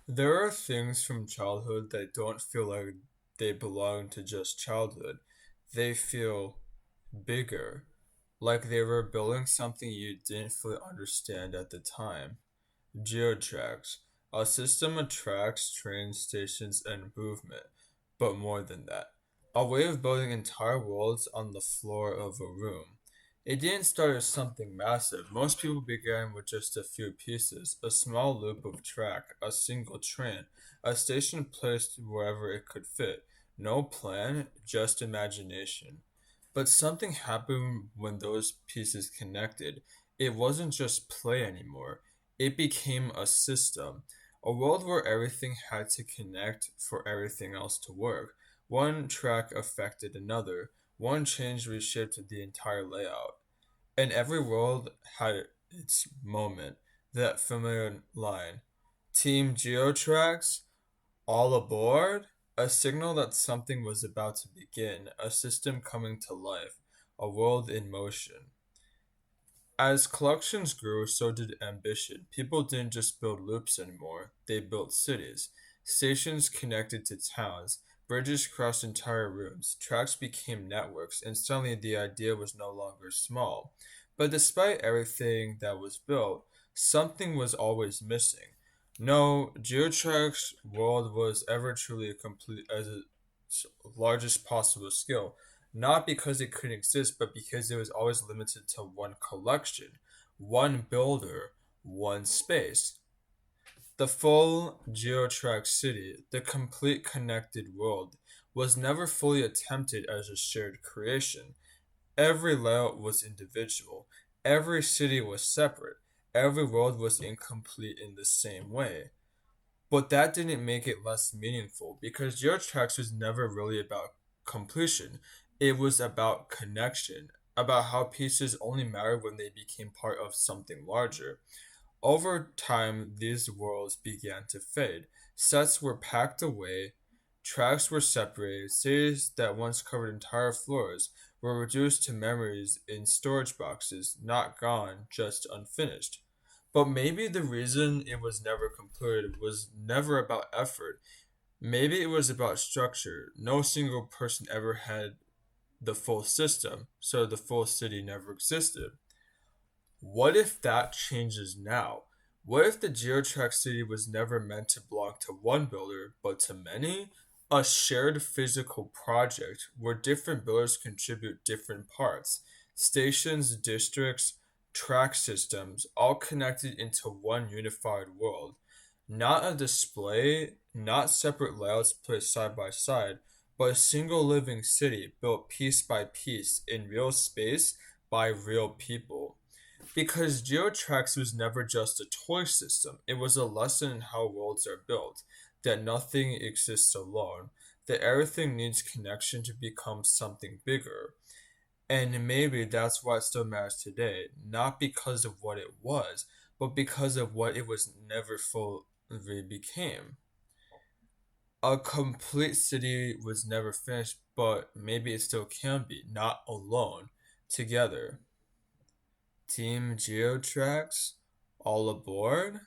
There are things from childhood that don't feel like they belong to just childhood. They feel bigger, like they were building something you didn't fully understand at the time. GeoTrax, a system of tracks, trains, stations, and movement, but more than that. A way of building entire worlds on the floor of a room. It didn't start as something massive. Most people began with just a few pieces, a small loop of track, a single train, a station placed wherever it could fit. No plan, just imagination. But something happened when those pieces connected. It wasn't just play anymore. It became a system, a world where everything had to connect for everything else to work. One track affected another, one change reshaped the entire layout. And every world had its moment, that familiar line. Team GeoTrax, all aboard? A signal that something was about to begin, a system coming to life, a world in motion. As collections grew, so did ambition. People didn't just build loops anymore, they built cities. Stations connected to towns, bridges crossed entire rooms, tracks became networks, and suddenly the idea was no longer small. But despite everything that was built, something was always missing. No GeoTrack's world was ever truly complete as its largest possible scale, not because it couldn't exist, but because it was always limited to one collection, one builder, one space. The full GeoTrack city, the complete connected world, was never fully attempted as a shared creation. Every layout was individual, every city was separate, every world was incomplete in the same way. But that didn't make it less meaningful because GeoTrax was never really about completion. It was about connection, about how pieces only mattered when they became part of something larger. Over time, these worlds began to fade. Sets were packed away, tracks were separated, cities that once covered entire floors were reduced to memories in storage boxes, not gone, just unfinished. But maybe the reason it was never completed was never about effort. Maybe it was about structure. No single person ever had the full system, so the full city never existed. What if that changes now? What if the GeoTrack city was never meant to belong to one builder, but to many? A shared physical project where different builders contribute different parts. Stations, districts, track systems, all connected into one unified world. Not a display, not separate layouts placed side by side, but a single living city built piece by piece in real space by real people. Because GeoTrax was never just a toy system, it was a lesson in how worlds are built, that nothing exists alone, that everything needs connection to become something bigger. And maybe that's why it still matters today, not because of what it was, but because of what it was never fully became. A complete city was never finished, but maybe it still can be, not alone, together. Team GeoTrax, all aboard?